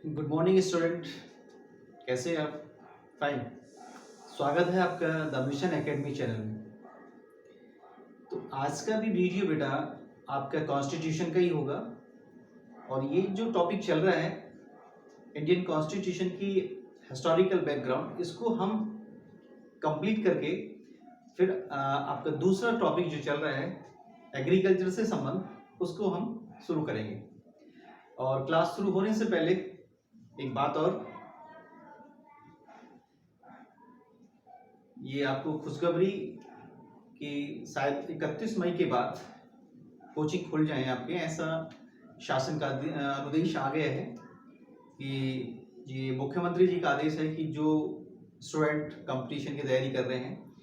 Good morning student. कैसे हैं आप? फाइन। स्वागत है आपका द मिशन एकेडमी चैनल में। तो आज का भी वीडियो बेटा आपका कॉन्स्टिट्यूशन का ही होगा। और ये जो टॉपिक चल रहा है इंडियन कॉन्स्टिट्यूशन की हिस्टोरिकल बैकग्राउंड, इसको हम कंप्लीट करके फिर आपका दूसरा टॉपिक जो चल रहा है एग्रीकल्चर से संबंध, उसको हम शुरू करेंगे। और क्लास शुरू होने से पहले एक बात और, ये आपको खुशखबरी कि शायद 31 मई के बाद कोचिंग खुल जाए आपके, ऐसा शासन का अनुदेश आ गया है कि ये मुख्यमंत्री जी का आदेश है कि जो स्टूडेंट कंपटीशन की तैयारी कर रहे हैं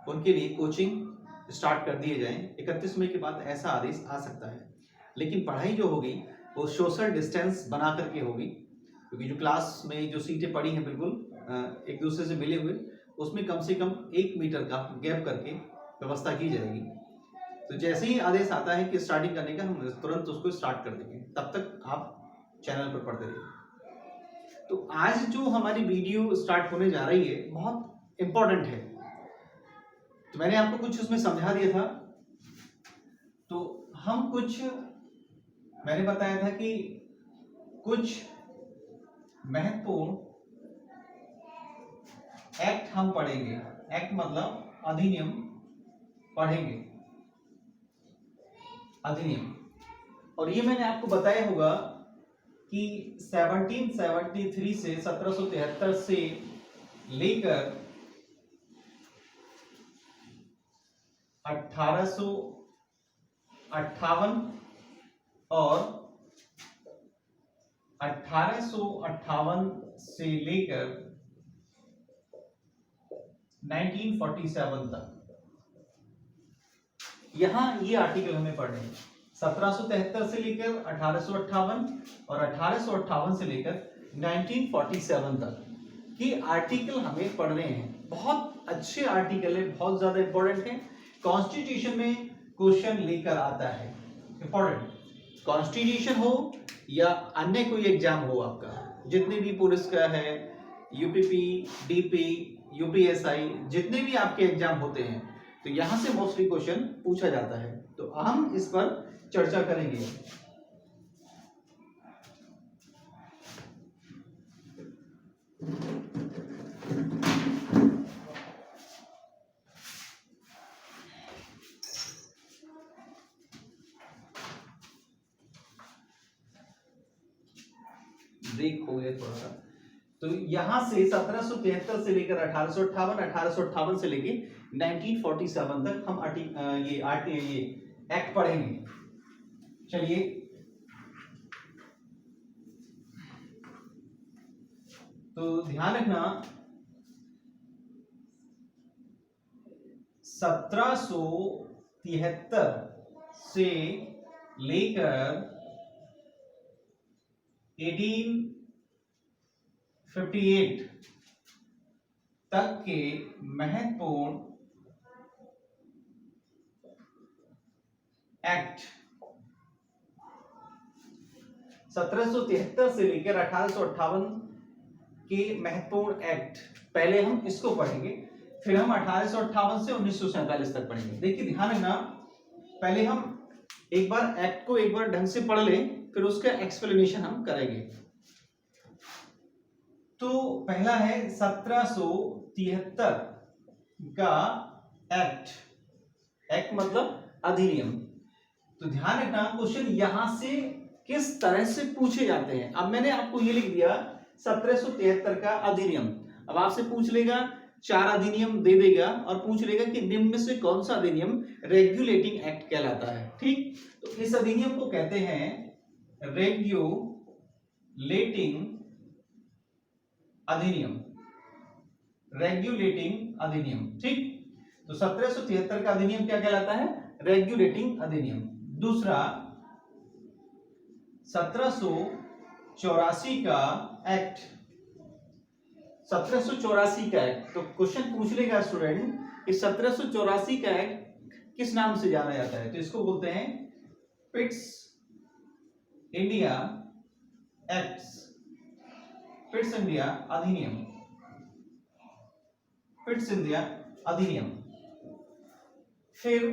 उनके लिए कोचिंग स्टार्ट कर दिए जाएं। 31 मई के बाद ऐसा आदेश आ सकता है। लेकिन पढ़ाई जो होगी वो सोशल डिस्टेंस बना करके होगी, क्योंकि जो क्लास में जो सीटें पड़ी हैं बिल्कुल एक दूसरे से मिले हुए, उसमें कम से कम 1 मीटर का गैप करके व्यवस्था की जाएगी। तो जैसे ही आदेश आता है कि स्टार्टिंग करने का, हम तुरंत उसको स्टार्ट कर देंगे। तब तक आप चैनल पर पढ़ते रहिए। तो आज जो हमारी वीडियो स्टार्ट होने जा रही है बहुत इंपॉर्टेंट है। तो मैंने आपको कुछ उसमें समझा दिया था। तो हम कुछ, मैंने बताया था कि कुछ महत्वपूर्ण एक्ट हम पढ़ेंगे। एक्ट मतलब अधिनियम पढ़ेंगे, अधिनियम। और ये मैंने आपको बताया होगा कि 1773 से 1773 से लेकर 1858 और 1858 से लेकर 1947 तक, यहां ये आर्टिकल हमें पढ़ने हैं। 1773 से लेकर 1858 और 1858 से लेकर 1947 तक के आर्टिकल हमें पढ़ने हैं। बहुत अच्छे आर्टिकल है, बहुत ज्यादा इंपॉर्टेंट है। कॉन्स्टिट्यूशन में क्वेश्चन लेकर आता है, इंपॉर्टेंट। कॉन्स्टिट्यूशन हो या अन्य कोई एग्जाम हो, आपका जितने भी पुलिस का है, यूपीपी, डीपी, यूपीएसआई, जितने भी आपके एग्जाम होते हैं, तो यहां से मोस्टली क्वेश्चन पूछा जाता है। तो हम इस पर चर्चा करेंगे। ब्रेक हो गया थोड़ा सा। तो यहां से 1773 से लेकर 1858, 1858 से लेकर 1947 तक हम ये एक्ट पढ़ेंगे। चलिए, तो ध्यान रखना, 1773 से लेकर 1858 तक के महत्वपूर्ण एक्ट, 1773 से लेकर 1858 के महत्वपूर्ण एक्ट, पहले हम इसको पढ़ेंगे, फिर हम 1858 से 1947 तक पढ़ेंगे। देखिए ध्यान रखना, पहले हम एक बार एक्ट को एक बार ढंग से पढ़ लें, फिर उसका एक्सप्लेनेशन हम करेंगे। तो पहला है 1773 का एक्ट। एक्ट मतलब अधिनियम। तो ध्यान रखना, क्वेश्चन यहां से किस तरह से पूछे जाते हैं। अब मैंने आपको ये लिख दिया 1773 का अधिनियम। अब आपसे पूछ लेगा, 4 अधिनियम दे देगा और पूछ लेगा कि निम्न में से कौन सा अधिनियम रेगुलेटिंग एक्ट कहलाता है। ठीक, तो इस अधिनियम को कहते हैं रेगुलेटिंग अधिनियम, रेगुलेटिंग अधिनियम। ठीक, तो 1773 का अधिनियम क्या कहलाता है? रेगुलेटिंग अधिनियम। दूसरा 1784 का एक्ट, 1784 का एक्ट। तो क्वेश्चन पूछ लेगा स्टूडेंट कि 1784 का एक्ट किस नाम से जाना जाता है? तो इसको बोलते हैं Pitt's India acts. Fits India अधिनियम, फिट्स इंडिया अधिनियम। फिर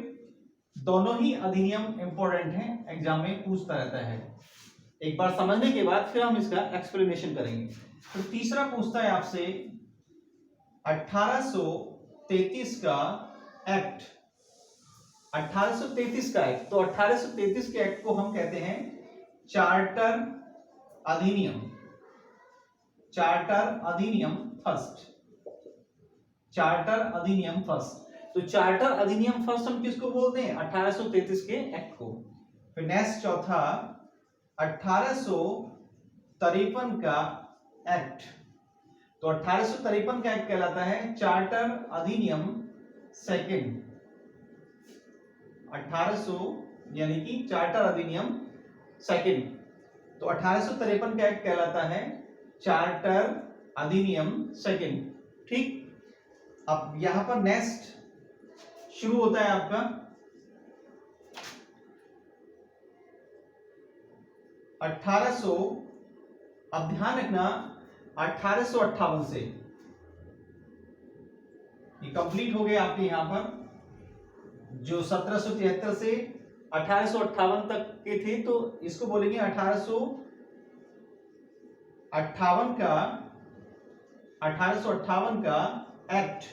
दोनों ही अधिनियम इंपॉर्टेंट हैं, एग्जाम में पूछता रहता है। एक बार समझने के बाद फिर हम इसका एक्सप्लेनेशन करेंगे। तो तीसरा पूछता है आपसे 1833 का एक्ट, 1833 का एक्ट। तो 1833 के एक्ट को हम कहते हैं चार्टर अधिनियम, चार्टर अधिनियम फर्स्ट, चार्टर अधिनियम फर्स्ट। तो चार्टर अधिनियम फर्स्ट हम किसको बोलते हैं? 1833 के एक्ट को। फिर नेक्स्ट चौथा 1853 का एक्ट। तो 1853 का एक्ट कहलाता है चार्टर अधिनियम सेकंड, 1800 यानी कि चार्टर अधिनियम सेकंड। तो 1853 का एक्ट कहलाता है चार्टर अधिनियम सेकंड। ठीक, अब यहां पर नेक्स्ट शुरू होता है आपका 1800, अब ध्यान रखना 1858 से ये कंप्लीट हो गया आपके यहां पर, जो 1773 से 1858 तक के थे, तो इसको बोलेंगे 1858 का, 1858 का एक्ट,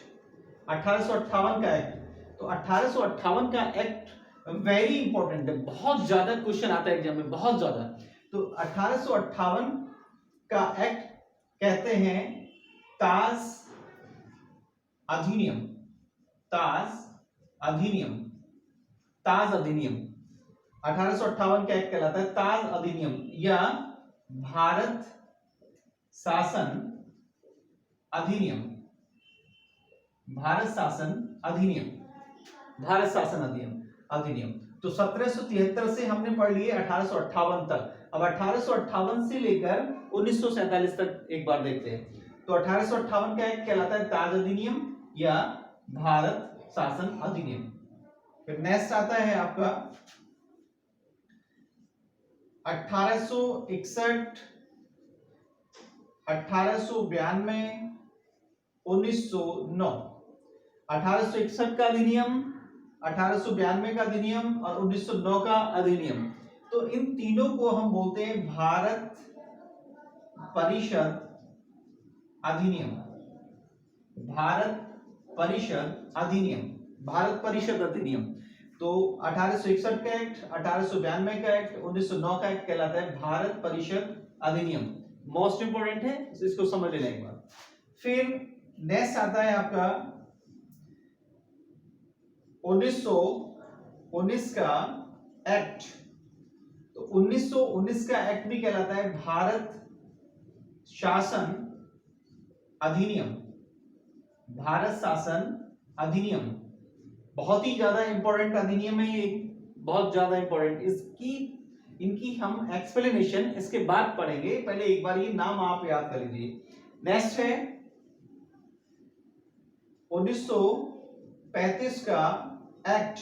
1858 का एक्ट। तो 1858 का एक्ट वेरी इंपॉर्टेंट है, बहुत ज्यादा क्वेश्चन आता है एग्जाम में, बहुत ज्यादा। तो 1858 का एक्ट कहते हैं ताज अधिनियम, ताज अधिनियम, ताज अधिनियम। 1858 का एक्ट कहलाता है ताज अधिनियम या भारत शासन अधिनियम, भारत शासन अधिनियम, भारत शासन अधिनियम। तो 1773 से हमने पढ़ लिए 1858 तक। अब 1858 से लेकर 1947 तक एक बार देखते हैं। तो 1858 का एक्ट कहलाता है ताज अधिनियम या भारत शासन अधिनियम। फिर नेक्स्ट आता है आपका 1861, 1892, 1909। 1861 का अधिनियम, 1892 का अधिनियम और 1909 का अधिनियम। तो इन तीनों को हम बोलते हैं भारत परिषद अधिनियम, भारत परिषद अधिनियम, भारत परिषद अधिनियम। तो 1861 का एक्ट, 1892 का एक्ट, 1909 का एक्ट कहलाता है भारत परिषद अधिनियम। मोस्ट इंपोर्टेंट है, इसको समझ लेना एक बार। फिर नेक्स्ट आता है आपका 1919 का एक्ट। तो 1919 का एक्ट भी कहलाता है भारत शासन अधिनियम, भारत शासन अधिनियम। बहुत ही ज्यादा इंपॉर्टेंट अधिनियम है ये, बहुत ज्यादा इंपॉर्टेंट। इसकी इनकी हम एक्सप्लेनेशन इसके बाद पढ़ेंगे, पहले एक बार ये नाम आप याद कर लीजिए। नेक्स्ट है 1935 का एक्ट।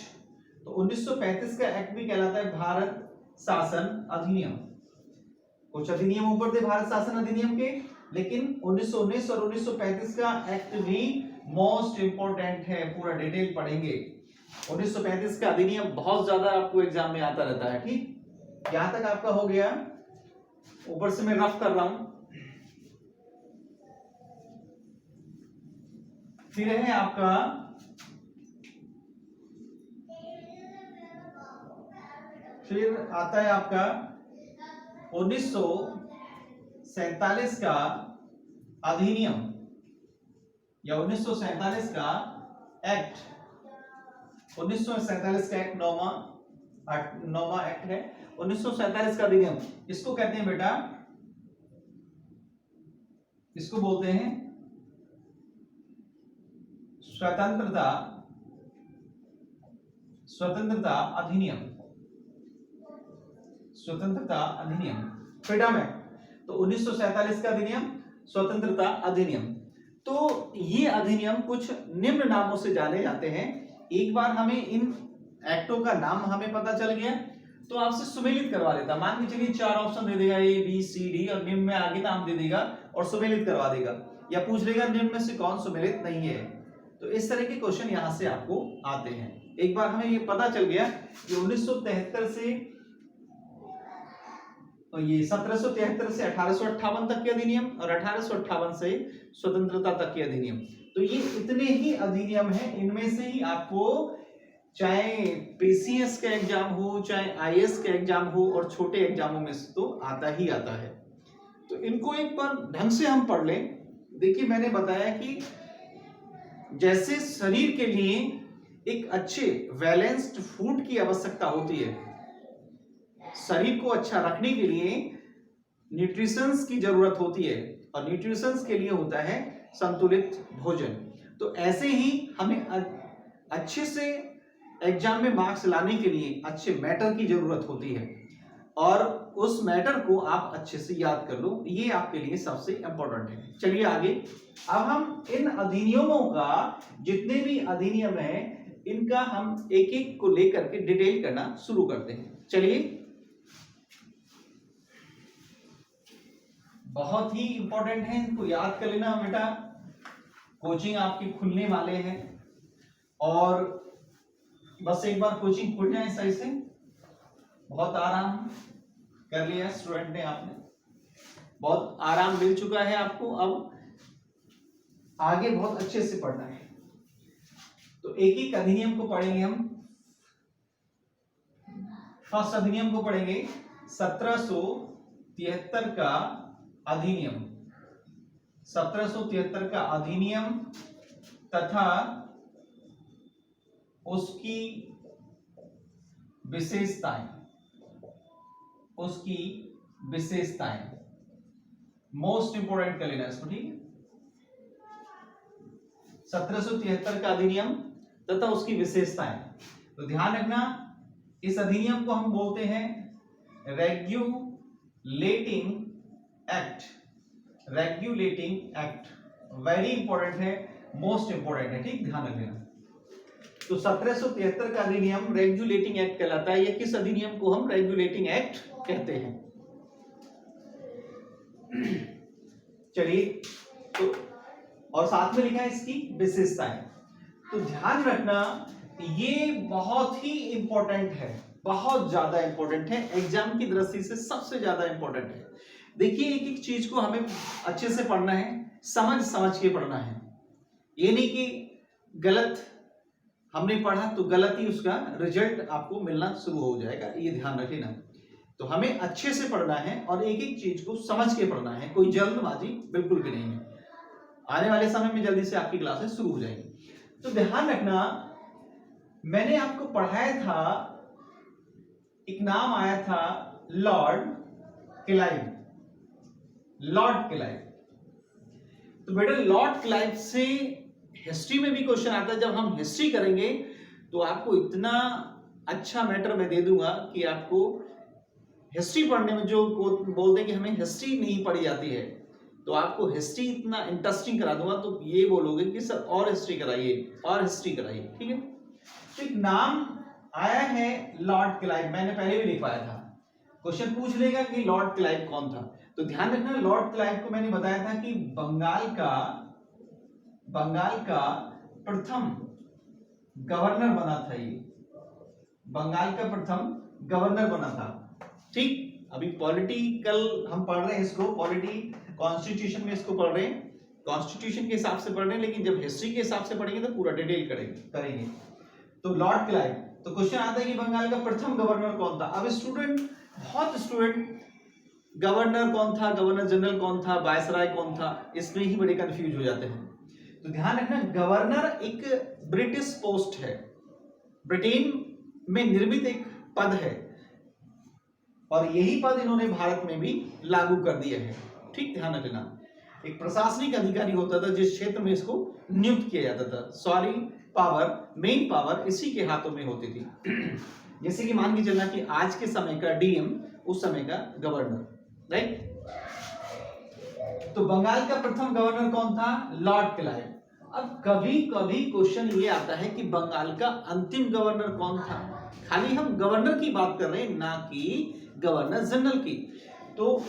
तो 1935 का एक्ट भी कहलाता है भारत शासन अधिनियम। कुछ अधिनियम ऊपर थे भारत शासन अधिनियम के, लेकिन 1919 और 1935 का एक्ट भी मोस्ट इंपोर्टेंट है, पूरा डिटेल पढ़ेंगे। 1935 का अधिनियम बहुत ज्यादा आपको एग्जाम में आता रहता है। ठीक, यहां तक आपका हो गया, ऊपर से मैं रफ कर रहा हूं। फिर है आपका फिर आता है आपका 1947 का अधिनियम या 1947 का एक्ट। 1947 का एक्ट नौवां एक्ट है। 1947 का अधिनियम इसको कहते हैं बेटा, इसको बोलते हैं स्वतंत्रता अधिनियम, स्वतंत्रता अधिनियम, फ्रीडम एक्ट। तो 1947 का अधिनियम स्वतंत्रता अधिनियम। तो ये अधिनियम कुछ निम्न नामों से जाने जाते हैं। एक बार हमें इन एक्टों का नाम हमें पता चल गया, तो आपसे सुमेलित करवा लेता। मान के चलिए 4 ऑप्शन दे देगा, ए बी सी डी, और निम्न में आगे नाम दे देगा और सुमेलित करवा देगा, या पूछ लेगा निम्न में से कौन सुमेलित नहीं है। तो इस तरह के क्वेश्चन यहां से आपको आते हैं। एक बार हमें ये पता चल गया कि 1973 से और ये 1773 से 1858 तक के अधिनियम और 1858 से स्वतंत्रता तक के अधिनियम। तो ये इतने ही अधिनियम हैं, इनमें से ही आपको चाहे पीसीएस का एग्जाम हो, चाहे आईएएस का एग्जाम हो, और छोटे एग्जामों में से तो आता ही आता है। तो इनको एक बार ढंग से हम पढ़ लें। देखिए मैंने बताया कि जैसे शरीर के लिए एक अच्छे बैलेंस्ड फूड की आवश्यकता होती है, शरीर को अच्छा रखने के लिए न्यूट्रिशंस की जरूरत होती है, और न्यूट्रिशंस के लिए होता है संतुलित भोजन। तो ऐसे ही हमें अच्छे से एग्जाम में मार्क्स लाने के लिए अच्छे मैटर की जरूरत होती है, और उस मैटर को आप अच्छे से याद कर लो, ये आपके लिए सबसे इंपॉर्टेंट है। चलिए आगे, अब हम इन अधिनियमों का, जितने भी अधिनियम हैं, इनका हम एक एक को लेकर के डिटेल करना शुरू करते हैं। चलिए, बहुत ही इंपॉर्टेंट है, इनको याद कर लेना बेटा। कोचिंग आपके खुलने वाले हैं, और बस एक बार कोचिंग खुल जाए सही से, बहुत आराम कर लिया स्टूडेंट ने, आपने बहुत आराम मिल चुका है आपको। अब आगे बहुत अच्छे से पढ़ना है, तो एक एक अधिनियम को पढ़ेंगे हम। फर्स्ट अधिनियम को पढ़ेंगे 1773 का अधिनियम, 1773 का अधिनियम तथा उसकी विशेषताएं, उसकी विशेषताएं मोस्ट इंपोर्टेंट कर लेना इसको, ठीक है। 1773 का अधिनियम तथा उसकी विशेषताएं, तो ध्यान रखना इस अधिनियम को हम बोलते हैं regulating act. Regulating act very important है, मोस्ट इंपॉर्टेंट है, ठीक, ध्यान रख लेना। तो 1773 का अधिनियम रेगुलेटिंग एक्ट कहलाता है। ये किस अधिनियम को हम रेगुलेटिंग एक्ट कहते हैं? चलिए, तो और साथ में लिखा है इसकी विशेषताएं। तो ध्यान रखना ये बहुत ही इंपॉर्टेंट है, बहुत ज्यादा इंपॉर्टेंट है, एग्जाम की दृष्टि से सबसे ज्यादा इंपॉर्टेंट है। देखिए एक एक चीज को हमें अच्छे से पढ़ना है, समझ समझ के पढ़ना है। ये नहीं कि गलत हमने पढ़ा तो गलत ही उसका रिजल्ट आपको मिलना शुरू हो जाएगा, ये ध्यान रखें ना। तो हमें अच्छे से पढ़ना है और एक एक चीज को समझ के पढ़ना है, कोई जल्दबाजी बिल्कुल भी नहीं है। आने वाले समय में जल्दी से आपकी क्लासेस शुरू हो जाएंगी। तो ध्यान रखना, मैंने आपको पढ़ाया था, एक नाम आया था लॉर्ड क्लाइव। लॉर्ड क्लाइव, तो बेटा लॉर्ड क्लाइव से हिस्ट्री में भी क्वेश्चन आता है। जब हम हिस्ट्री करेंगे तो आपको इतना अच्छा मैटर मैं दे दूंगा कि आपको हिस्ट्री पढ़ने में, जो बोलते हैं कि हमें हिस्ट्री नहीं पढ़ी जाती है, तो आपको हिस्ट्री इतना इंटरेस्टिंग करा दूंगा तो ये बोलोगे कि सर और हिस्ट्री कराइए, और हिस्ट्री कराइए, ठीक है। तो एक नाम आया है लॉर्ड क्लाइव, मैंने पहले भी लिखवाया था। क्वेश्चन पूछ लेगा कि लॉर्ड क्लाइव कौन था, तो ध्यान रखना लॉर्ड क्लाइव को मैंने बताया था कि बंगाल का प्रथम गवर्नर बना था। ये बंगाल का प्रथम गवर्नर बना था, ठीक। अभी पॉलिटिकल हम पढ़ रहे हैं इसको, पॉलिटी कॉन्स्टिट्यूशन में इसको पढ़ रहे हैं, कॉन्स्टिट्यूशन के हिसाब से पढ़ रहे हैं, लेकिन जब हिस्ट्री के हिसाब से पढ़ेंगे तो पूरा डिटेल करेंगे। तो लॉर्ड क्लाइव, तो क्वेश्चन आता है कि बंगाल का प्रथम गवर्नर कौन था। अब बहुत स्टूडेंट गवर्नर कौन था, गवर्नर जनरल कौन था, वायसराय कौन था, इसमें ही बड़े कंफ्यूज हो जाते हैं। तो ध्यान रखना गवर्नर एक ब्रिटिश पोस्ट है, ब्रिटेन में निर्मित एक पद है, और यही पद इन्होंने भारत में भी लागू कर दिया है, ठीक, ध्यान रखना। एक प्रशासनिक अधिकारी होता था जिस क्षेत्र में इसको नियुक्त किया जाता था। सॉरी, पावर, मेन पावर इसी के हाथों में होती थी। जैसे कि मान के चलना कि आज के समय का डीएम उस समय का गवर्नर, राइट। तो बंगाल का प्रथम गवर्नर कौन था? Lord Clive. अब कभी कभी क्वेश्चन ये आता है कि बंगाल का अंतिम गवर्नर कौन था। खाली हम गवर्नर की बात कर रहे हैं, ना कि गवर्नर जनरल की। तो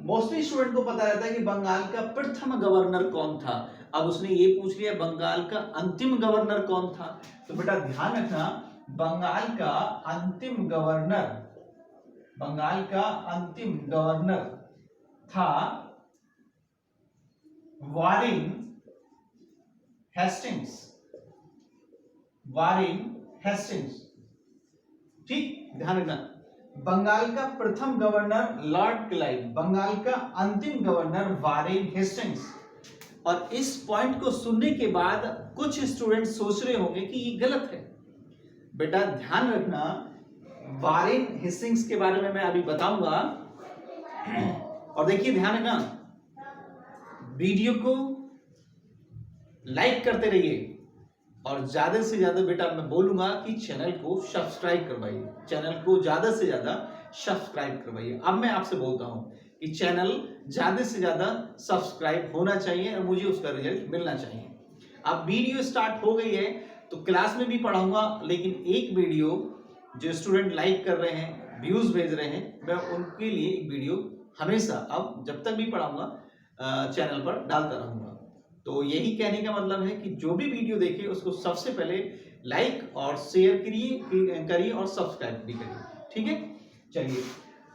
मोस्टली स्टूडेंट को पता रहता है कि बंगाल का प्रथम गवर्नर कौन था। अब उसने ये पूछ लिया बंगाल का अंतिम गवर्नर कौन था, तो बेटा ध्यान रखना, बंगाल का अंतिम गवर्नर, बंगाल का अंतिम गवर्नर था वारेन हेस्टिंग्स, वारेन हेस्टिंग्स। ठीक, ध्यान रखना, बंगाल का प्रथम गवर्नर लॉर्ड क्लाइव, बंगाल का अंतिम गवर्नर वारेन हेस्टिंग्स। और इस पॉइंट को सुनने के बाद कुछ स्टूडेंट सोच रहे होंगे कि ये गलत है। बेटा ध्यान रखना, वारेन हेस्टिंग्स के बारे में मैं अभी बताऊंगा। और देखिए ध्यान रखना, वीडियो को लाइक करते रहिए और ज्यादा से ज्यादा बेटा मैं बोलूंगा कि चैनल को सब्सक्राइब करवाइए, चैनल को ज्यादा से ज्यादा सब्सक्राइब करवाइए। अब मैं आपसे बोलता हूं कि चैनल ज्यादा से ज्यादा सब्सक्राइब होना चाहिए और मुझे उसका रिजल्ट मिलना चाहिए। अब वीडियो स्टार्ट हो गई है तो क्लास में भी पढ़ाऊंगा, लेकिन एक वीडियो जो स्टूडेंट लाइक कर रहे हैं, व्यूज भेज रहे हैं, मैं उनके लिए एक वीडियो हमेशा अब जब तक भी पढ़ाऊंगा चैनल पर डालता रहूंगा। तो यही कहने का मतलब है कि जो भी वीडियो देखे उसको सबसे पहले लाइक और शेयर करिए और सब्सक्राइब भी करिए। ठीक है, चलिए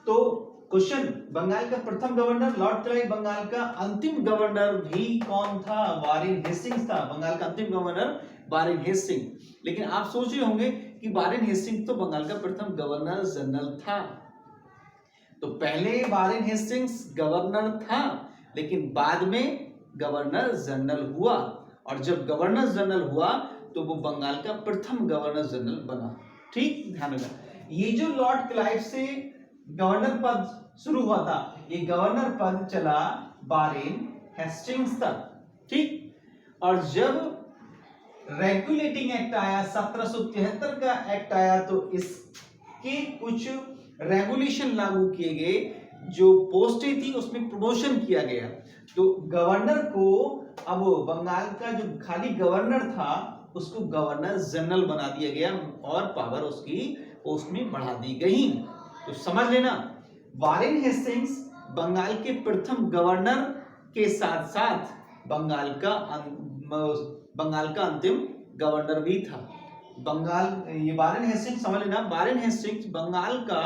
तो क्वेश्चन, बंगाल का प्रथम गवर्नर लॉर्ड क्लाइव, बंगाल का अंतिम गवर्नर भी कौन था? वारेन हेस्टिंग्स था। बंगाल का अंतिम गवर्नर वारेन हेस्टिंग्स। लेकिन आप सोच रहे होंगे कि वारेन हेस्टिंग्स तो बंगाल का प्रथम गवर्नर जनरल था। तो पहले वारेन हेस्टिंग्स गवर्नर था, लेकिन बाद में गवर्नर जनरल हुआ, और जब गवर्नर जनरल हुआ तो वो बंगाल का प्रथम गवर्नर जनरल बना। ठीक, ध्यान रखना, ये जो लॉर्ड क्लाइव से गवर्नर पद शुरू हुआ था, ये गवर्नर पद चला वारेन हेस्टिंग्स तक। ठीक, और जब रेगुलेटिंग एक्ट आया, 1773 का एक्ट आया, तो इसके कुछ रेगुलेशन लागू किए गए, जो पोस्टें थी उसमें प्रमोशन किया गया। तो गवर्नर को, अब बंगाल का जो खाली गवर्नर था उसको गवर्नर जनरल बना दिया गया और पावर उसकी पोस्ट में बढ़ा दी गई। तो समझ लेना, वारेन हेस्टिंग्स बंगाल के प्रथम गवर्नर के साथ साथ बंगाल का अंतिम गवर्नर भी था। ये वारेन हेस्टिंग्स समझ लेना, वारेन हेस्टिंग्स बंगाल का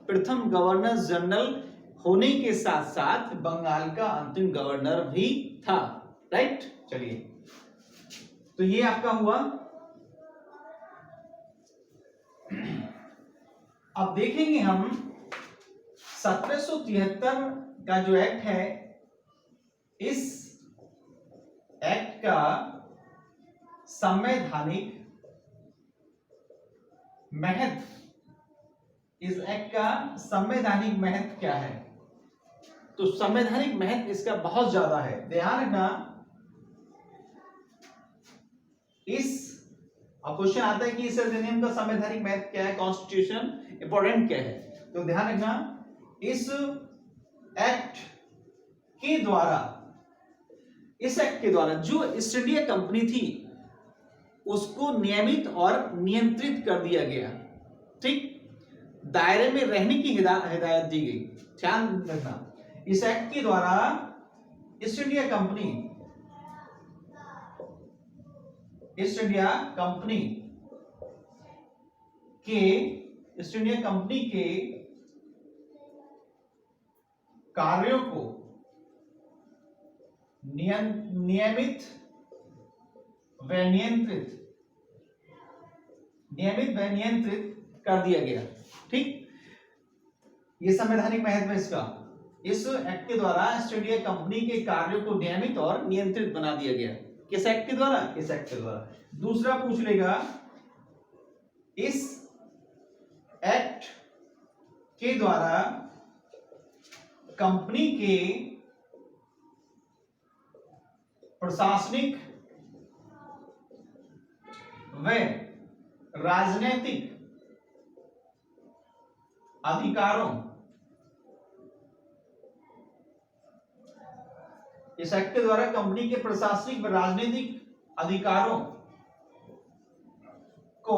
प्रथम गवर्नर जनरल होने के साथ साथ बंगाल का अंतिम गवर्नर भी था। राइट, चलिए तो ये आपका हुआ। अब देखेंगे हम 1773 का जो एक्ट है, इस एक्ट का संवैधानिक महत्व, इस एक्ट का संवैधानिक महत्व क्या है? तो संवैधानिक महत्व इसका बहुत ज्यादा है। ध्यान रखना, अब क्वेश्चन आता है कि इस अधिनियम का संवैधानिक महत्व क्या है, कॉन्स्टिट्यूशन इंपॉर्टेंट क्या है? तो ध्यान रखना, इस एक्ट के द्वारा जो ईस्ट इंडिया कंपनी थी उसको नियमित और नियंत्रित कर दिया गया। ठीक, दायरे में रहने की हिदायत दी गई। ध्यान रखना, इस एक्ट के द्वारा ईस्ट इंडिया कंपनी के कार्यों को नियमित व नियंत्रित कर दिया गया। ठीक, ये संवैधानिक महत्व है इसका। इस एक्ट के द्वारा ईस्ट इंडिया कंपनी के कार्यों को नियमित और नियंत्रित बना दिया गया। किस एक्ट के द्वारा? इस एक्ट के द्वारा। दूसरा पूछ लेगा, इस एक्ट के द्वारा कंपनी के प्रशासनिक व राजनीतिक अधिकारों, इस एक्ट के द्वारा कंपनी के प्रशासनिक व राजनीतिक अधिकारों को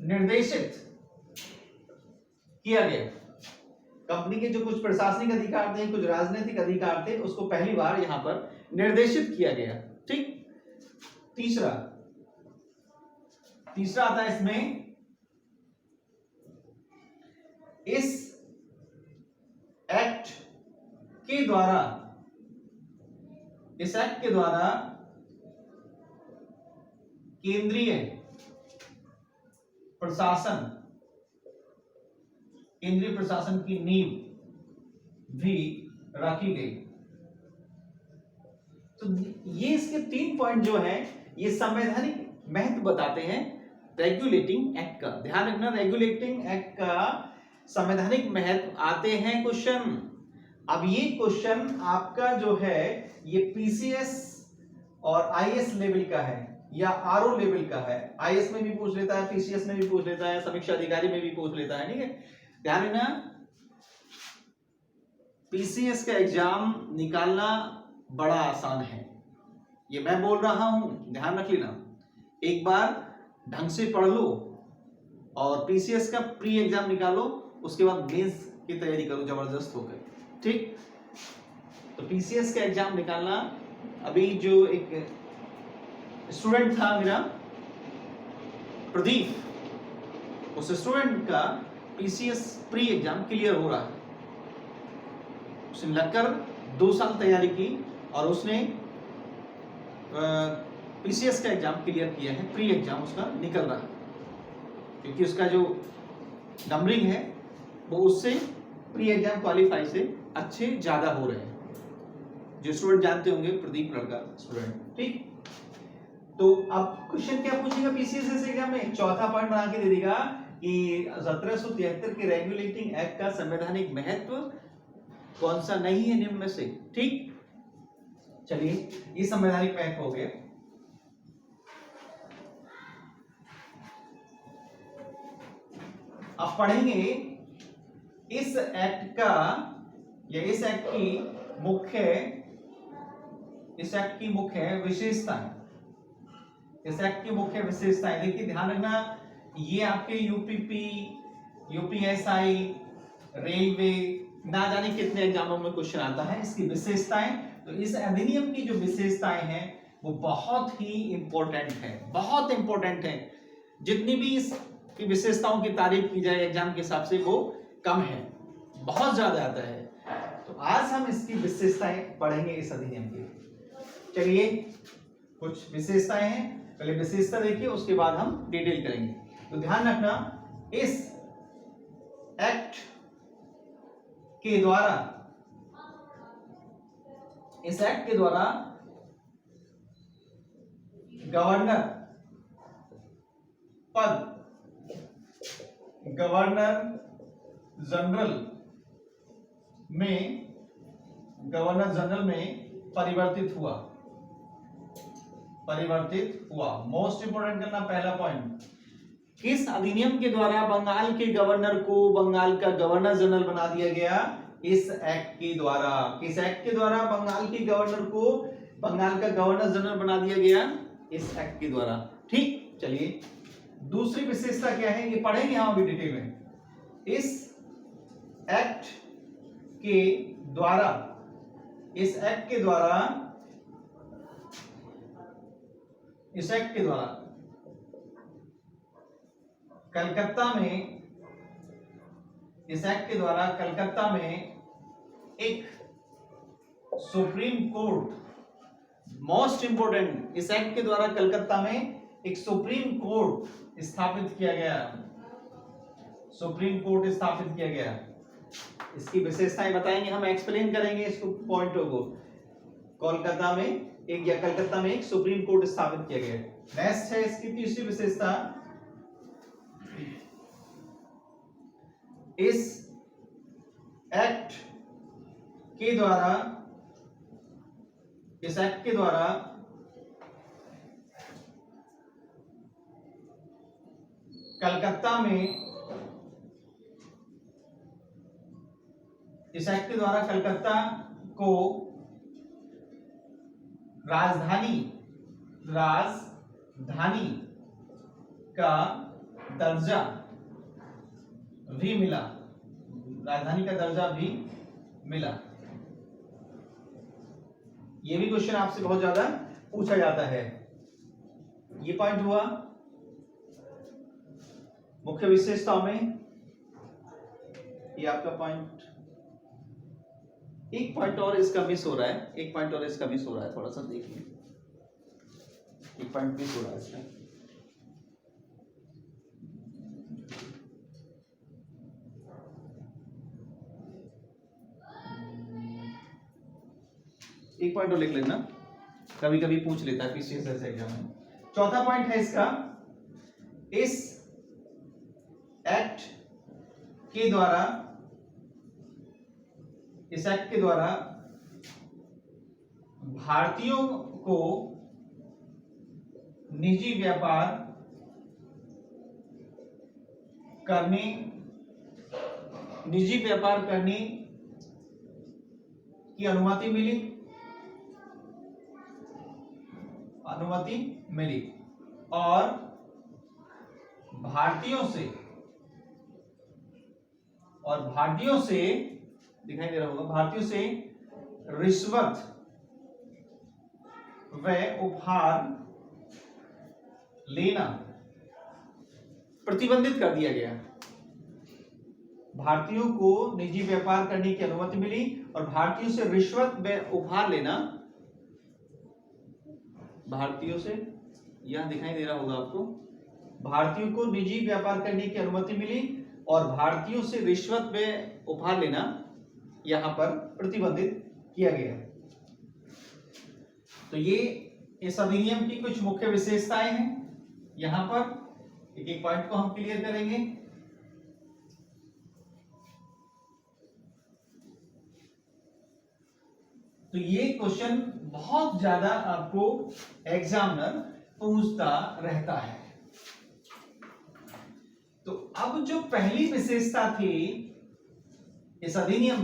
निर्देशित किया गया। कंपनी के जो कुछ प्रशासनिक अधिकार थे, कुछ राजनीतिक अधिकार थे, उसको पहली बार यहां पर निर्देशित किया गया। ठीक। तीसरा आता है इसमें, इस एक्ट के द्वारा केंद्रीय प्रशासन की नींव भी रखी गई। तो ये इसके 3 पॉइंट जो है ये संवैधानिक महत्व बताते हैं रेगुलेटिंग एक्ट का। ध्यान रखना, रेगुलेटिंग एक्ट का संवैधानिक महत्व आते हैं क्वेश्चन। अब ये क्वेश्चन आपका जो है ये पीसीएस और आईएएस लेवल का है या आरओ लेवल का है। आईएएस में भी पूछ लेता है, पीसीएस में भी पूछ लेता है, समीक्षा अधिकारी में भी पूछ लेता है। ठीक है, ध्यान रखना, पीसीएस का एग्जाम निकालना बड़ा आसान है, ये मैं बोल रहा हूं, ध्यान रख लेना। एक बार ढंग से पढ़ लो और पीसीएस का प्री एग्जाम निकालो, उसके बाद मेंस की तैयारी करो जबरदस्त होकर। ठीक, तो पीसीएस का एग्जाम निकालना, अभी जो एक स्टूडेंट था मेरा प्रदीप, उस स्टूडेंट का पीसीएस प्री एग्जाम क्लियर हो रहा है। उसने लगकर 2 साल तैयारी की और उसने पीसीएस का एग्जाम क्लियर किया है, प्री एग्जाम उसका निकल रहा है, क्योंकि उसका जो नंबरिंग है वो उससे प्री एग्जाम क्वालिफाई से अच्छे ज्यादा हो रहे हैं। जो स्टूडेंट जानते होंगे, प्रदीप लड़का स्टूडेंट। ठीक, तो अब क्वेश्चन क्या पूछेगा पीसीएस एग्जाम में? चौथा पॉइंट बना के दे देगा कि 1773 के रेगुलेटिंग एक्ट का संवैधानिक महत्व कौन सा नहीं है निम्न में से। ठीक, चलिए ये संवैधानिक महत्व हो गया। अब पढ़ेंगे इस एक्ट का या इस एक्ट की मुख्य विशेषताएं। इस एक्ट की मुख्य विशेषताएं देखिए, ध्यान रखना, ये आपके यूपीपी, यूपीएसआई, रेलवे, ना जाने कितने एग्जामों में क्वेश्चन आता है इसकी विशेषताएं। तो इस अधिनियम की जो विशेषताएं हैं वो बहुत ही इंपॉर्टेंट है, बहुत इंपॉर्टेंट है। जितनी भी इसकी विशेषताओं की तारीफ की जाए एग्जाम के हिसाब से वो कम है, बहुत ज्यादा आता है। तो आज हम इसकी विशेषताएं पढ़ेंगे इस अधिनियम की। चलिए कुछ विशेषताएं हैं, पहले विशेषता देखिए, उसके बाद हम डिटेल करेंगे। तो ध्यान रखना, इस एक्ट के द्वारा गवर्नर पद गवर्नर जनरल में परिवर्तित हुआ। मोस्ट इंपोर्टेंट करना पहला पॉइंट, किस अधिनियम के द्वारा बंगाल के गवर्नर को बंगाल का गवर्नर जनरल बना दिया गया? इस एक्ट के द्वारा। किस एक्ट के द्वारा बंगाल के गवर्नर को बंगाल का गवर्नर जनरल बना दिया गया? इस एक्ट के द्वारा। ठीक, चलिए दूसरी विशेषता क्या है ये पढ़ेंगे हम अभी डिटेल में। इस एक्ट के द्वारा कलकत्ता में एक सुप्रीम कोर्ट, मोस्ट इंपोर्टेंट, इस एक्ट के द्वारा कलकत्ता में एक सुप्रीम कोर्ट स्थापित किया गया। इसकी विशेषताएं बताएंगे हम, एक्सप्लेन करेंगे इसको, पॉइंटों को। कलकत्ता में एक सुप्रीम कोर्ट स्थापित किया गया। नेक्स्ट है इसकी तीसरी विशेषता, इस एक्ट के द्वारा कलकत्ता को राजधानी का दर्जा भी मिला, राजधानी का दर्जा भी मिला। ये भी क्वेश्चन आपसे बहुत ज्यादा पूछा जाता है। ये पॉइंट हुआ मुख्य विशेषताओं में, ये आपका पॉइंट। एक पॉइंट और इसका मिस हो रहा है, एक पॉइंट और इसका मिस हो रहा है, थोड़ा सा देखिए, एक पॉइंट मिस हो रहा है इसका। एक पॉइंट और लिख लेना, कभी कभी पूछ लेता है पीसीएस एग्जाम में। चौथा पॉइंट है इसका, इस एक्ट के द्वारा, इस एक्ट के द्वारा भारतीयों को निजी व्यापार करने की अनुमति मिली और भारतीयों से दिखाई दे रहा होगा, भारतीयों से रिश्वत व उपहार लेना प्रतिबंधित कर दिया गया। भारतीयों को निजी व्यापार करने की अनुमति मिली और भारतीयों से रिश्वत व उपहार लेना, भारतीयों से, यहां दिखाई दे रहा होगा आपको, भारतीयों को निजी व्यापार करने की अनुमति मिली और भारतीयों से रिश्वत व उपहार लेना यहां पर प्रतिबंधित किया गया। तो ये इस अधिनियम की कुछ मुख्य विशेषताएं हैं। यहां पर एक एक पॉइंट को हम क्लियर करेंगे। तो ये क्वेश्चन बहुत ज्यादा आपको एग्जामिनर पूछता रहता है। तो अब जो पहली विशेषता थी इस अधिनियम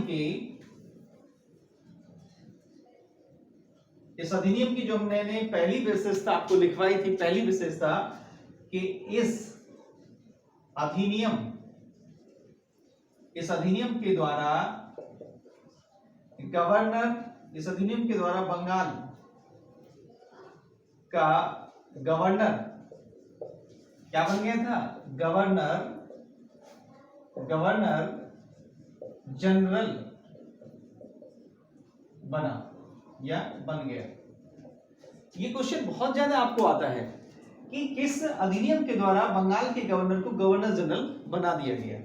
की जो मैंने पहली विशेषता आपको लिखवाई थी, पहली विशेषता कि इस अधिनियम के द्वारा बंगाल का गवर्नर क्या बन गया था? गवर्नर जनरल बन गया। ये क्वेश्चन बहुत ज्यादा आपको आता है कि किस अधिनियम के द्वारा बंगाल के गवर्नर को गवर्नर जनरल बना दिया गया।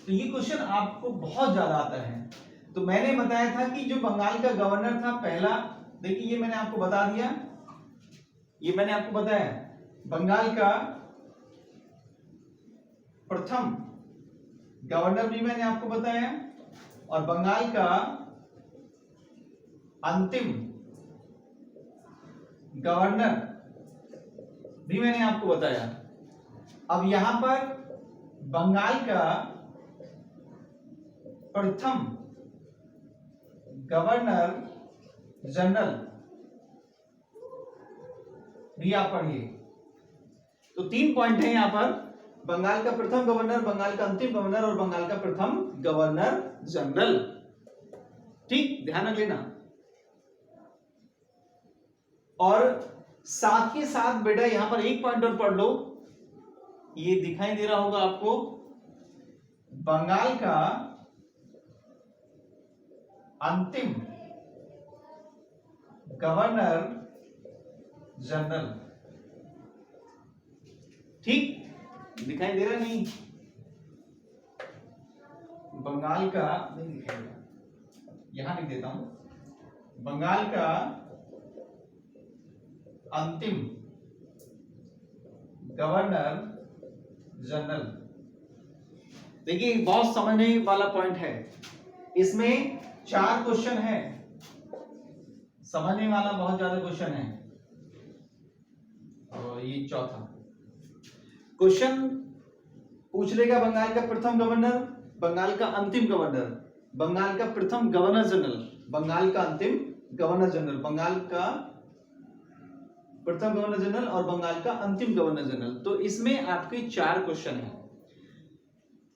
तो ये क्वेश्चन आपको बहुत ज्यादा आता है। तो मैंने बताया था कि जो बंगाल का गवर्नर था पहला, देखिए ये मैंने आपको बता दिया, ये मैंने आपको बताया, बंगाल का प्रथम गवर्नर भी मैंने आपको बताया और बंगाल का अंतिम गवर्नर भी मैंने आपको बताया। अब यहां पर बंगाल का प्रथम गवर्नर जनरल भी आप पढ़िए। तो 3 पॉइंट है यहां पर, बंगाल का प्रथम गवर्नर, बंगाल का अंतिम गवर्नर और बंगाल का प्रथम गवर्नर जनरल। ठीक, ध्यान रख लेना। और साथ ही साथ बेटा यहां पर एक पॉइंट और पढ़ लो, ये दिखाई दे रहा होगा आपको, बंगाल का अंतिम गवर्नर जनरल। ठीक, दिखाई दे रहा नहीं? बंगाल का नहीं दिखाएगा, यहां लिख देता हूं, बंगाल का अंतिम गवर्नर जनरल। देखिए बहुत समझने वाला पॉइंट है, इसमें 4 क्वेश्चन है, समझने वाला बहुत ज्यादा क्वेश्चन है। और ये चौथा क्वेश्चन पूछ लेगा, बंगाल का प्रथम गवर्नर, बंगाल का अंतिम गवर्नर, बंगाल का प्रथम गवर्नर जनरल, बंगाल का अंतिम गवर्नर जनरल, बंगाल का प्रथम गवर्नर जनरल और बंगाल का अंतिम गवर्नर जनरल। तो इसमें आपके 4 क्वेश्चन हैं,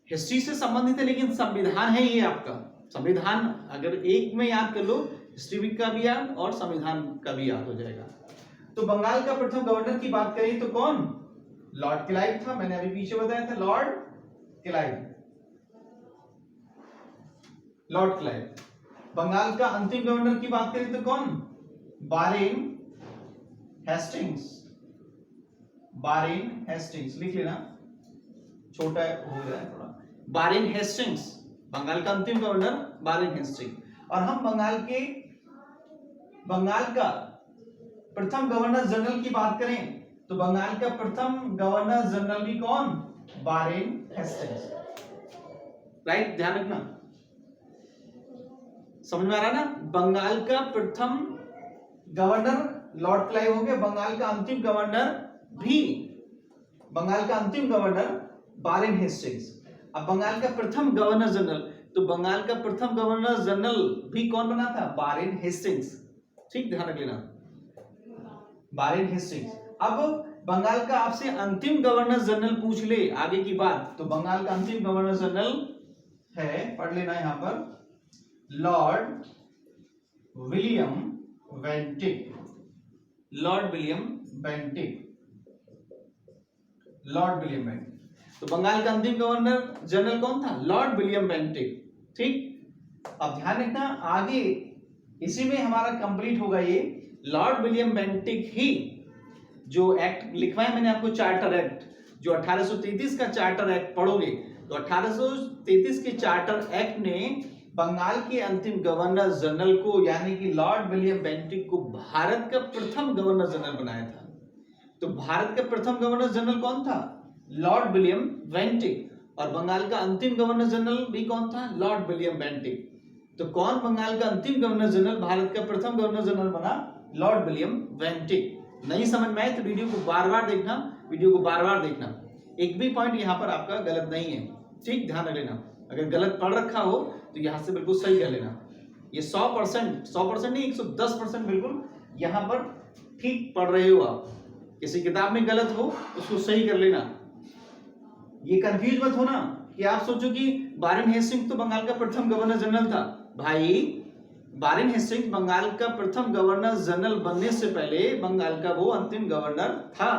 हिस्ट्री से संबंधित है लेकिन संविधान है ये आपका। संविधान अगर एक में याद कर लो, हिस्ट्री का भी याद और संविधान का भी याद हो जाएगा। तो बंगाल का प्रथम गवर्नर की बात करें तो कौन? लॉर्ड क्लाइव था, मैंने अभी पीछे बताया था, lord Clive. Lord Clive. Bengal का अंतिम गवर्नर की बात करें तो कौन? Warren Hastings. वारेन हेस्टिंग्स लिख लेना, छोटा हो गया है थोड़ा। वारेन हेस्टिंग्स बंगाल का अंतिम गवर्नर, वारेन हेस्टिंग्स। और हम बंगाल का प्रथम गवर्नर जनरल की बात करें तो बंगाल का प्रथम गवर्नर जनरल भी कौन? Warren Hastings. राइट, ध्यान रखना, समझ में आ रहा ना? बंगाल का प्रथम गवर्नर लॉर्ड क्लाइव हो गया, बंगाल का अंतिम गवर्नर वारेन हेस्टिंग्स। अब बंगाल का प्रथम गवर्नर जनरल, तो बंगाल का प्रथम गवर्नर जनरल भी कौन बना था? Warren Hastings. ठीक, ध्यान रख लेना, वारेन हेस्टिंग्स। अब बंगाल का आपसे अंतिम गवर्नर जनरल पूछ ले आगे की बात, तो बंगाल का अंतिम गवर्नर जनरल है, पढ़ लेना यहां पर, Lord William Bentinck. Lord William Bentinck. Lord William Bentinck. तो बंगाल का अंतिम गवर्नर जनरल कौन था? Lord William Bentinck. ठीक, अब ध्यान रखना, आगे इसी में हमारा कंप्लीट होगा ये। लॉर्ड विलियम बेंटिक ही जो एक्ट लिखवाया मैंने आपको, चार्टर एक्ट, जो 1833 का चार्टर एक्ट पढ़ोगे तो 1833 के चार्टर एक्ट ने बंगाल के अंतिम गवर्नर जनरल को यानी कि लॉर्ड विलियम बेंटिक को भारत का प्रथम गवर्नर जनरल बनाया था। तो भारत का प्रथम गवर्नर जनरल कौन था? Lord William Bentinck. और बंगाल का अंतिम गवर्नर जनरल भी कौन था? Lord William Bentinck. तो कौन बंगाल का अंतिम गवर्नर जनरल, भारत का प्रथम गवर्नर जनरल बना? Lord William Bentinck. नहीं समझ में आए तो वीडियो को बार बार देखना, एक भी पॉइंट यहाँ पर आपका गलत नहीं है। ठीक, ध्यान रख लेना, अगर गलत पढ़ रखा हो तो यहाँ से बिल्कुल सही कर लेना। ये 100% नहीं, 110% बिल्कुल यहाँ पर ठीक पढ़ रहे हो आप। किसी किताब में गलत हो उसको सही कर लेना। ये कंफ्यूज मत होना कि आप सोचो कि वारेन हेस्टिंग्स तो बंगाल का प्रथम गवर्नर जनरल था। भाई, वारेन हेस्टिंग्स बंगाल का प्रथम गवर्नर जनरल बनने से पहले बंगाल का वो अंतिम गवर्नर था,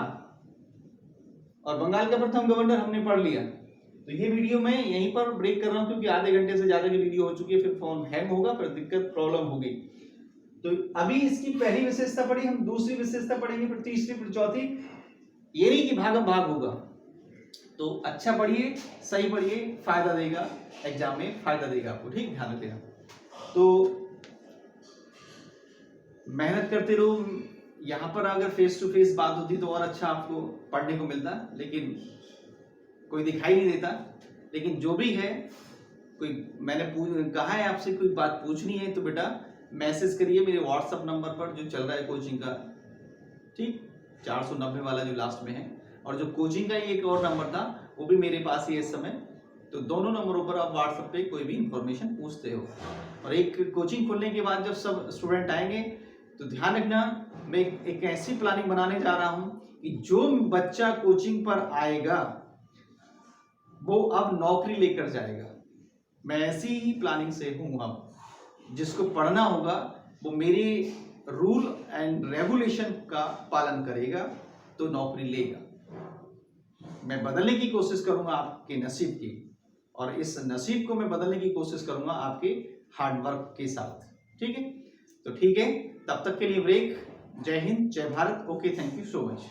और बंगाल का प्रथम गवर्नर हमने पढ़ लिया। तो ये वीडियो मैं यहीं पर ब्रेक कर रहा हूं क्योंकि आधे घंटे से ज्यादा की वीडियो हो चुकी है, फिर फोन हैंग होगा, फिर दिक्कत प्रॉब्लम होगी। तो अभी इसकी पहली विशेषता पढ़ी, हम दूसरी विशेषता पढ़ेंगे, फिर तीसरी, फिर चौथी। ये नहीं कि भागम भाग होगा। तो अच्छा पढ़िए, सही पढ़िए, फायदा देगा, एग्जाम में फायदा देगा आपको। ठीक, ध्यान रखिएगा। तो मेहनत करते रहो। यहाँ पर अगर फेस टू फेस बात होती तो और अच्छा आपको पढ़ने को मिलता, लेकिन कोई दिखाई नहीं देता। लेकिन जो भी है, कोई मैंने कहा है आपसे कोई बात पूछनी है तो बेटा मैसेज करिए मेरे व्हाट्सएप नंबर पर जो चल रहा है कोचिंग का। ठीक, 490 वाला जो लास्ट में है, और जो कोचिंग का एक और नंबर था वो भी मेरे पास ही है इस समय। तो दोनों नंबरों पर आप व्हाट्सएप पे कोई भी इंफॉर्मेशन पूछते हो। और एक कोचिंग खुलने के बाद जब सब स्टूडेंट आएंगे तो ध्यान रखना, मैं एक ऐसी प्लानिंग बनाने जा रहा हूं कि जो बच्चा कोचिंग पर आएगा वो अब नौकरी लेकर जाएगा। मैं ऐसी ही प्लानिंग से हूं। अब जिसको पढ़ना होगा वो मेरे रूल एंड रेगुलेशन का पालन करेगा तो नौकरी लेगा। मैं बदलने की कोशिश करूंगा आपके नसीब की, और इस नसीब को मैं बदलने की कोशिश करूंगा आपके हार्डवर्क के साथ। ठीक है, तो ठीक है, तब तक के लिए ब्रेक। जय हिंद, जय Bharat. Okay, thank you so much.